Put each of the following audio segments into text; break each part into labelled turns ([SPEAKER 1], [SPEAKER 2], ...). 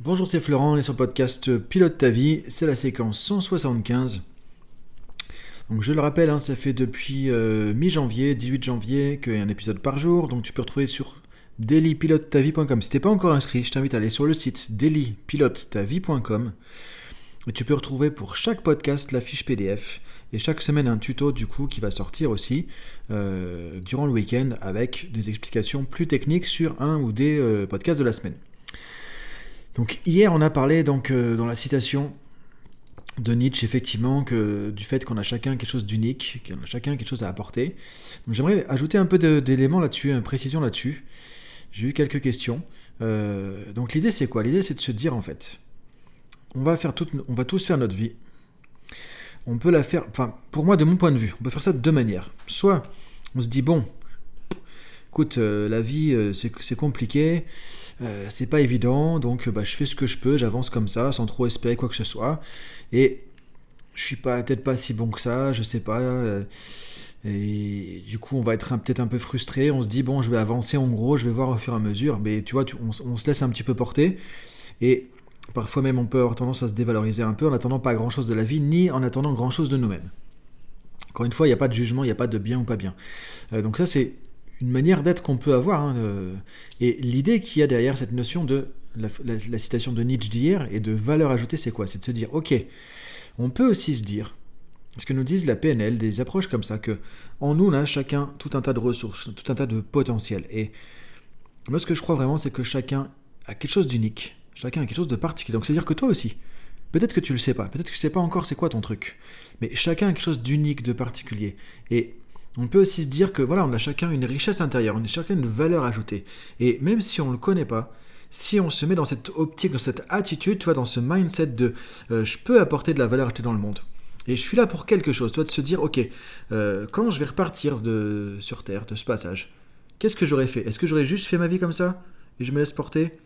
[SPEAKER 1] Bonjour, c'est Florent, on est sur le podcast Pilote ta vie, c'est la séquence 175. Donc je le rappelle, ça fait depuis mi-janvier, 18 janvier, qu'il y a un épisode par jour, donc tu peux retrouver sur dailypilotetavie.com. Si t'es pas encore inscrit, je t'invite à aller sur le site dailypilotetavie.com et tu peux retrouver pour chaque podcast la fiche PDF et chaque semaine un tuto du coup qui va sortir aussi durant le week-end avec des explications plus techniques sur un ou des podcasts de la semaine. Donc hier on a parlé dans la citation de Nietzsche effectivement du fait qu'on a chacun quelque chose d'unique, qu'on a chacun quelque chose à apporter. Donc j'aimerais ajouter un peu d'éléments là-dessus, une précision là-dessus. J'ai eu quelques questions. Donc l'idée c'est quoi ? L'idée c'est de se dire en fait, on va tous faire notre vie. On peut la faire, pour moi de mon point de vue, on peut faire ça de deux manières. Soit on se dit bon, écoute, la vie c'est compliqué. C'est pas évident, donc je fais ce que je peux, j'avance comme ça, sans trop espérer quoi que ce soit. Et je suis peut-être pas si bon que ça, je sais pas. Et du coup, on va être peut-être un peu frustré. On se dit bon, je vais avancer en gros, je vais voir au fur et à mesure. Mais tu vois, on se laisse un petit peu porter. Et parfois même, on peut avoir tendance à se dévaloriser un peu en attendant pas grand-chose de la vie, ni en attendant grand-chose de nous-mêmes. Encore une fois, il n'y a pas de jugement, il n'y a pas de bien ou pas bien. Donc ça, c'est une manière d'être qu'on peut avoir. Et l'idée qu'il y a derrière cette notion de la citation de Nietzsche d'hier et de valeur ajoutée, c'est quoi ? C'est de se dire, ok, on peut aussi se dire, ce que nous disent la PNL, des approches comme ça, que en nous, on a chacun tout un tas de ressources, tout un tas de potentiel. Et moi, ce que je crois vraiment, c'est que chacun a quelque chose d'unique, chacun a quelque chose de particulier. Donc, c'est-à-dire que toi aussi, peut-être que tu le sais pas, peut-être que tu sais pas encore c'est quoi ton truc, mais chacun a quelque chose d'unique, de particulier. Et on peut aussi se dire que voilà, on a chacun une richesse intérieure, on a chacun une valeur ajoutée. Et même si on ne le connaît pas, si on se met dans cette optique, dans cette attitude, tu vois, dans ce mindset de je peux apporter de la valeur ajoutée dans le monde. Et je suis là pour quelque chose, toi, de se dire, ok, quand je vais repartir sur Terre, de ce passage, qu'est-ce que j'aurais fait ? Est-ce que j'aurais juste fait ma vie comme ça et je me laisse porter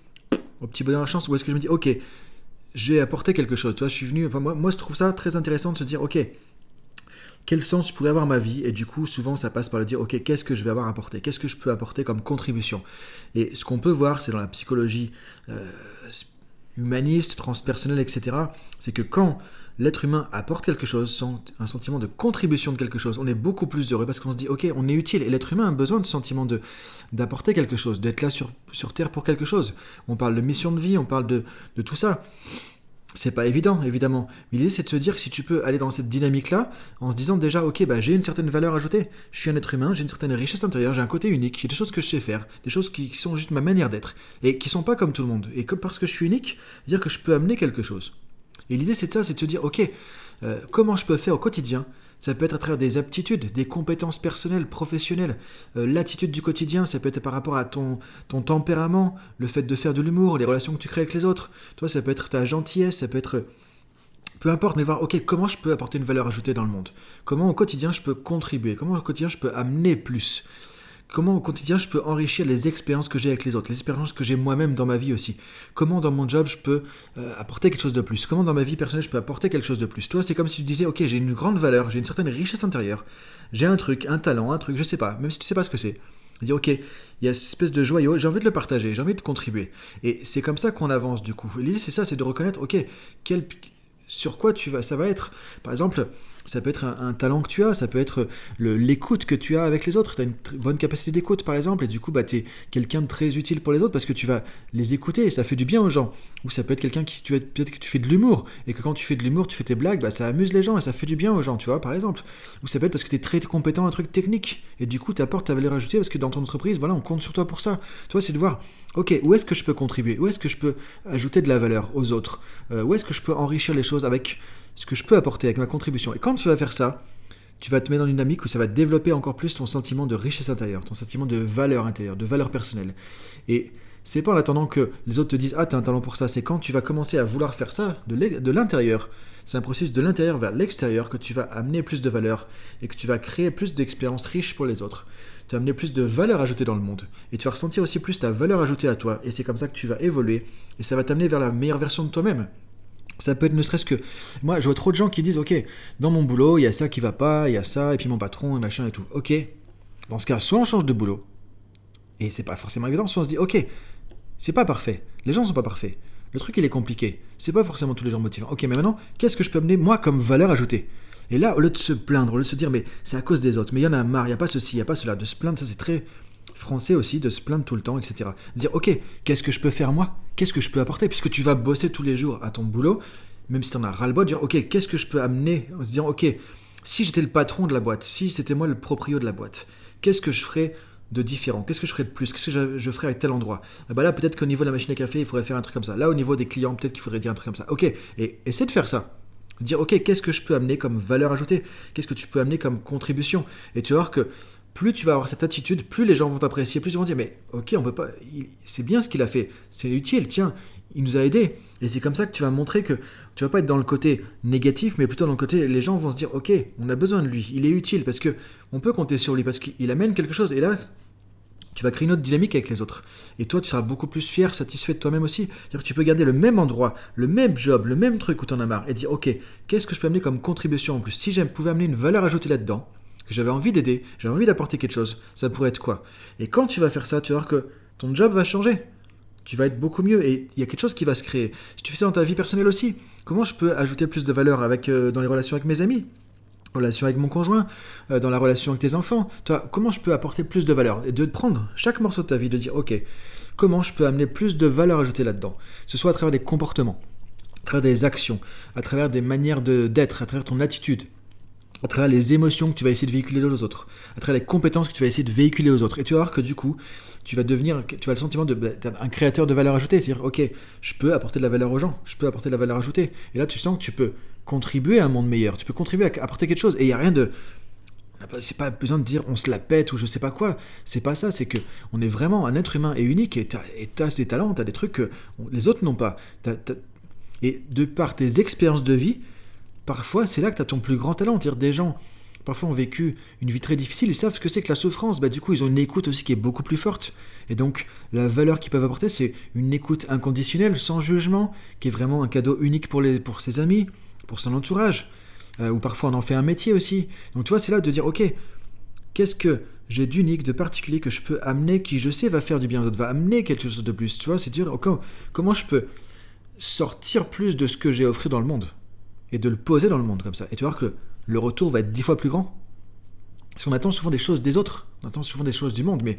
[SPEAKER 1] au petit bonheur à la chance ? Ou est-ce que je me dis, ok, j'ai apporté quelque chose, tu vois, je suis venu, moi je trouve ça très intéressant de se dire, ok, quel sens pourrait avoir ma vie ? Et du coup, souvent, ça passe par le dire, ok, qu'est-ce que je vais avoir à apporter ? Qu'est-ce que je peux apporter comme contribution ? Et ce qu'on peut voir, c'est dans la psychologie humaniste, transpersonnelle, etc., c'est que quand l'être humain apporte quelque chose, un sentiment de contribution de quelque chose, on est beaucoup plus heureux parce qu'on se dit, ok, on est utile. Et l'être humain a besoin de ce sentiment d'apporter quelque chose, d'être là sur Terre pour quelque chose. On parle de mission de vie, on parle de tout ça. C'est pas évident, évidemment. Mais l'idée, c'est de se dire que si tu peux aller dans cette dynamique-là, en se disant déjà, ok, j'ai une certaine valeur ajoutée, je suis un être humain, j'ai une certaine richesse intérieure, j'ai un côté unique, j'ai des choses que je sais faire, des choses qui sont juste ma manière d'être, et qui sont pas comme tout le monde. Et parce que je suis unique, dire que je peux amener quelque chose. Et l'idée, c'est ça, c'est de se dire, ok, comment je peux faire au quotidien ? Ça peut être à travers des aptitudes, des compétences personnelles, professionnelles. L'attitude du quotidien, ça peut être par rapport à ton tempérament, le fait de faire de l'humour, les relations que tu crées avec les autres. Toi, ça peut être ta gentillesse, ça peut être... Peu importe, mais voir, ok, comment je peux apporter une valeur ajoutée dans le monde ? Comment au quotidien je peux contribuer ? Comment au quotidien je peux amener plus ? Comment au quotidien je peux enrichir les expériences que j'ai avec les autres, les expériences que j'ai moi-même dans ma vie aussi. Comment dans mon job je peux apporter quelque chose de plus. Comment dans ma vie personnelle je peux apporter quelque chose de plus. Toi, c'est comme si tu disais, ok, j'ai une grande valeur, j'ai une certaine richesse intérieure, j'ai un truc, un talent, un truc, je sais pas, même si tu sais pas ce que c'est. Dire, ok, il y a cette espèce de joyau, j'ai envie de le partager, j'ai envie de contribuer. Et c'est comme ça qu'on avance du coup. L'idée c'est ça, c'est de reconnaître, ok, sur quoi ça va être. Par exemple, ça peut être un talent que tu as, ça peut être l'écoute que tu as avec les autres. Tu as une bonne capacité d'écoute, par exemple, et du coup, tu es quelqu'un de très utile pour les autres parce que tu vas les écouter et ça fait du bien aux gens. Ou ça peut être quelqu'un peut-être que tu fais de l'humour et que quand tu fais de l'humour, tu fais tes blagues, ça amuse les gens et ça fait du bien aux gens, tu vois, par exemple. Ou ça peut être parce que tu es très compétent à un truc technique et du coup, tu apportes ta valeur ajoutée parce que dans ton entreprise, voilà, on compte sur toi pour ça. Tu vois, c'est de voir, ok, où est-ce que je peux contribuer ? Où est-ce que je peux ajouter de la valeur aux autres ? Où est-ce que je peux enrichir les choses avec ce que je peux apporter, avec ma contribution ? Et quand tu vas faire ça, tu vas te mettre dans une dynamique où ça va développer encore plus ton sentiment de richesse intérieure, ton sentiment de valeur intérieure, de valeur personnelle. Et c'est pas en attendant que les autres te disent « Ah, t'as un talent pour ça », c'est quand tu vas commencer à vouloir faire ça de l'intérieur. C'est un processus de l'intérieur vers l'extérieur que tu vas amener plus de valeur et que tu vas créer plus d'expériences riches pour les autres. Tu vas amener plus de valeur ajoutée dans le monde. Et tu vas ressentir aussi plus ta valeur ajoutée à toi. Et c'est comme ça que tu vas évoluer. Et ça va t'amener vers la meilleure version de toi-même. Ça peut être ne serait-ce que... Moi, je vois trop de gens qui disent « Ok, dans mon boulot, il y a ça qui va pas, il y a ça, et puis mon patron, et machin et tout. » Ok, dans ce cas, soit on change de boulot, et c'est pas forcément évident, soit on se dit « Ok, c'est pas parfait, les gens sont pas parfaits. Le truc, il est compliqué. C'est pas forcément tous les jours motivant. Ok, mais maintenant, qu'est-ce que je peux amener, moi, comme valeur ajoutée? Et là, au lieu de se plaindre, au lieu de se dire, mais c'est à cause des autres, mais il y en a marre, il n'y a pas ceci, il n'y a pas cela, de se plaindre, ça c'est très français aussi, de se plaindre tout le temps, etc. Dire, ok, qu'est-ce que je peux faire moi? Qu'est-ce que je peux apporter? Puisque tu vas bosser tous les jours à ton boulot, même si tu en as ras-le-bol, dire, ok, qu'est-ce que je peux amener? En se disant, ok, si j'étais le patron de la boîte, si c'était moi le proprio de la boîte, qu'est-ce que je ferais de différent? Qu'est-ce que je ferais de plus? Qu'est-ce que je ferais avec tel endroit? Ah bah là, peut-être qu'au niveau de la machine à café, il faudrait faire un truc comme ça. Là, au niveau des clients, peut-être qu'il faudrait dire un truc comme ça. Ok, et essaie de faire ça. Dire, ok, qu'est-ce que je peux amener comme valeur ajoutée? Qu'est-ce que tu peux amener comme contribution? Et tu vas voir que plus tu vas avoir cette attitude, plus les gens vont t'apprécier, plus ils vont dire, mais ok, on peut pas, c'est bien ce qu'il a fait, c'est utile, tiens, il nous a aidés. Et c'est comme ça que tu vas montrer que tu vas pas être dans le côté négatif, mais plutôt dans le côté, les gens vont se dire, ok, on a besoin de lui, il est utile, parce que on peut compter sur lui, parce qu'il amène quelque chose. Et là, tu vas créer une autre dynamique avec les autres. Et toi, tu seras beaucoup plus fier, satisfait de toi-même aussi. C'est-à-dire que tu peux garder le même endroit, le même job, le même truc où tu en as marre, et dire, ok, qu'est-ce que je peux amener comme contribution en plus? Si je pouvais amener une valeur ajoutée là-dedans, que j'avais envie d'aider, j'avais envie d'apporter quelque chose, ça pourrait être quoi? Et quand tu vas faire ça, tu vas voir que ton job va changer. Tu vas être beaucoup mieux et il y a quelque chose qui va se créer. Si tu fais ça dans ta vie personnelle aussi, comment je peux ajouter plus de valeur dans les relations avec mes amis, relation avec mon conjoint, dans la relation avec tes enfants? Toi, comment je peux apporter plus de valeur? Et de prendre chaque morceau de ta vie, de dire, ok, comment je peux amener plus de valeur ajoutée là-dedans? Que ce soit à travers des comportements, à travers des actions, à travers des manières d'être, à travers ton attitude, à travers les émotions que tu vas essayer de véhiculer aux autres, à travers les compétences que tu vas essayer de véhiculer aux autres. Et tu vas voir que du coup, tu vas le sentiment d'être un créateur de valeur ajoutée. C'est-à-dire, ok, je peux apporter de la valeur aux gens, je peux apporter de la valeur ajoutée. Et là, tu sens que tu peux contribuer à un monde meilleur, tu peux contribuer à apporter quelque chose. Et il n'y a rien de... C'est pas besoin de dire on se la pète ou je sais pas quoi. C'est pas ça, c'est que on est vraiment un être humain et unique et t'as des talents, t'as des trucs que les autres n'ont pas. Et de par tes expériences de vie, parfois, c'est là que tu as ton plus grand talent. C'est-à-dire des gens, parfois, ont vécu une vie très difficile, ils savent ce que c'est que la souffrance. Bah, du coup, ils ont une écoute aussi qui est beaucoup plus forte. Et donc, la valeur qu'ils peuvent apporter, c'est une écoute inconditionnelle, sans jugement, qui est vraiment un cadeau unique pour ses amis, pour son entourage. Ou parfois, on en fait un métier aussi. Donc, tu vois, c'est là de dire, ok, qu'est-ce que j'ai d'unique, de particulier que je peux amener, qui, je sais, va faire du bien aux autres, va amener quelque chose de plus. Tu vois, c'est dire, okay, comment je peux sortir plus de ce que j'ai offert dans le monde et de le poser dans le monde comme ça. Et tu vas voir que le retour va être 10 fois plus grand. Parce qu'on attend souvent des choses des autres, on attend souvent des choses du monde, mais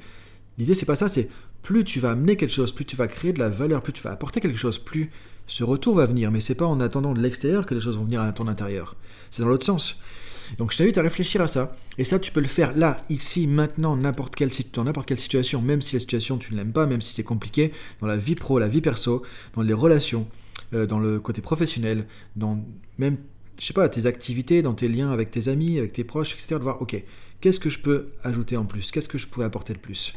[SPEAKER 1] l'idée c'est pas ça, c'est plus tu vas amener quelque chose, plus tu vas créer de la valeur, plus tu vas apporter quelque chose, plus ce retour va venir. Mais c'est pas en attendant de l'extérieur que les choses vont venir à ton intérieur. C'est dans l'autre sens. Donc je t'invite à réfléchir à ça. Et ça, tu peux le faire là, ici, maintenant, dans n'importe quelle situation, même si la situation tu ne l'aimes pas, même si c'est compliqué, dans la vie pro, la vie perso, dans les relations, dans le côté professionnel, dans même, je sais pas, tes activités, dans tes liens avec tes amis, avec tes proches, etc. De voir, ok, qu'est-ce que je peux ajouter en plus? Qu'est-ce que je pourrais apporter de plus?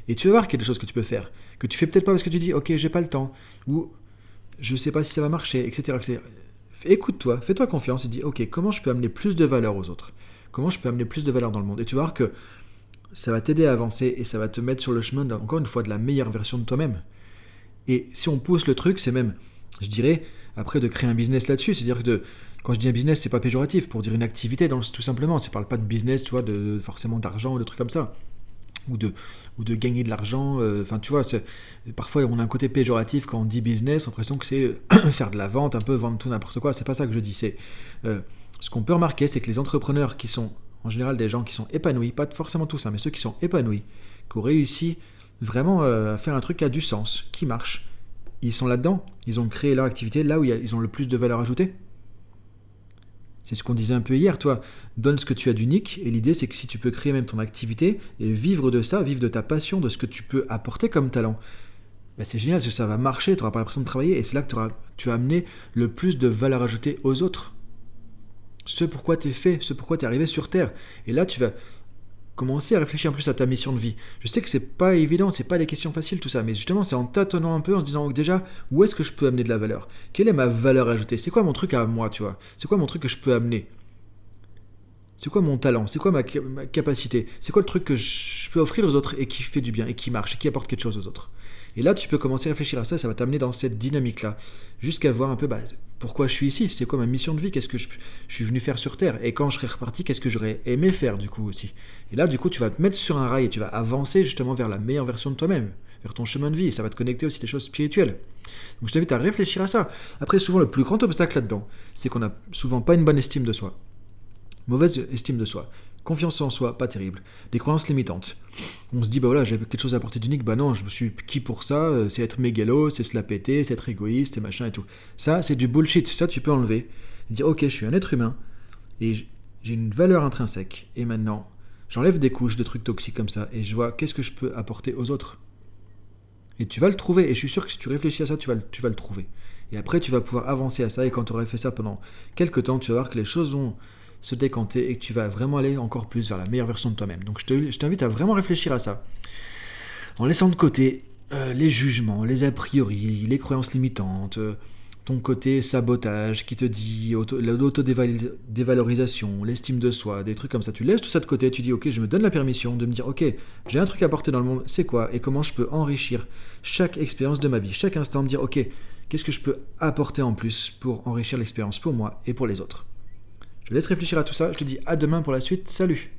[SPEAKER 1] Et tu vas voir qu'il y a des choses que tu peux faire, que tu fais peut-être pas parce que tu dis, ok, j'ai pas le temps, ou je sais pas si ça va marcher, etc. etc. Écoute-toi, fais-toi confiance et dis, ok, comment je peux amener plus de valeur aux autres? Comment je peux amener plus de valeur dans le monde? Et tu vas voir que ça va t'aider à avancer et ça va te mettre sur le chemin, encore une fois, de la meilleure version de toi-même. Et si on pousse le truc, c'est même, je dirais, après de créer un business là-dessus. C'est-à-dire que quand je dis un business, c'est pas péjoratif, pour dire une activité, tout simplement. Ça parle pas de business, tu vois, forcément d'argent ou de trucs comme ça. Ou de gagner de l'argent. Enfin, tu vois, parfois on a un côté péjoratif quand on dit business, on a l'impression que c'est faire de la vente, un peu vendre tout n'importe quoi. C'est pas ça que je dis. Ce qu'on peut remarquer, c'est que les entrepreneurs qui sont en général des gens qui sont épanouis, pas forcément tous, hein, mais ceux qui sont épanouis, qui ont réussi vraiment à faire un truc qui a du sens, qui marche, ils sont là-dedans, ils ont créé leur activité là où ils ont le plus de valeur ajoutée. C'est ce qu'on disait un peu hier, toi, donne ce que tu as d'unique, et l'idée c'est que si tu peux créer même ton activité, et vivre de ça, vivre de ta passion, de ce que tu peux apporter comme talent, ben c'est génial, parce que ça va marcher, tu n'auras pas l'impression de travailler, et c'est là que tu vas amener le plus de valeur ajoutée aux autres. Ce pourquoi tu es fait, ce pourquoi tu es arrivé sur Terre. Et là, tu vas commencer à réfléchir en plus à ta mission de vie. Je sais que c'est pas évident, c'est pas des questions faciles tout ça, mais justement c'est en tâtonnant un peu, en se disant déjà où est-ce que je peux amener de la valeur? Quelle est ma valeur ajoutée? C'est quoi mon truc à moi, tu vois? C'est quoi mon truc que je peux amener? C'est quoi mon talent? C'est quoi ma capacité? C'est quoi le truc que je peux offrir aux autres et qui fait du bien et qui marche et qui apporte quelque chose aux autres? Et là, tu peux commencer à réfléchir à ça, ça va t'amener dans cette dynamique-là, jusqu'à voir un peu pourquoi je suis ici, c'est quoi ma mission de vie, qu'est-ce que je suis venu faire sur Terre, et quand je serai reparti, qu'est-ce que j'aurais aimé faire du coup aussi. Et là, du coup, tu vas te mettre sur un rail et tu vas avancer justement vers la meilleure version de toi-même. vers ton chemin de vie. Ça va te connecter aussi à des choses spirituelles. Donc je t'invite à réfléchir à ça. Après, souvent, le plus grand obstacle là-dedans, c'est qu'on n'a souvent pas une bonne estime de soi. Mauvaise estime de soi. Confiance en soi, pas terrible. Des croyances limitantes. On se dit, bah voilà, j'ai quelque chose à apporter d'unique, bah non, je me suis qui pour ça, c'est être mégalo, c'est se la péter, c'est être égoïste et machin et tout. Ça, c'est du bullshit, ça tu peux enlever. Et dire, ok, je suis un être humain, et j'ai une valeur intrinsèque, et maintenant, j'enlève des couches de trucs toxiques comme ça, et je vois qu'est-ce que je peux apporter aux autres. Et tu vas le trouver, et je suis sûr que si tu réfléchis à ça, tu vas le trouver. Et après, tu vas pouvoir avancer à ça, et quand tu auras fait ça pendant quelques temps, tu vas voir que les choses vont se décanter et que tu vas vraiment aller encore plus vers la meilleure version de toi-même. Donc je t'invite à vraiment réfléchir à ça. En laissant de côté les jugements, les a priori, les croyances limitantes, ton côté sabotage qui te dit l'autodévalorisation, l'estime de soi, des trucs comme ça. Tu laisses tout ça de côté, tu dis ok, je me donne la permission de me dire ok, j'ai un truc à apporter dans le monde, c'est quoi et comment je peux enrichir chaque expérience de ma vie, chaque instant, me dire ok, qu'est-ce que je peux apporter en plus pour enrichir l'expérience pour moi et pour les autres. Je te laisse réfléchir à tout ça, je te dis à demain pour la suite, salut!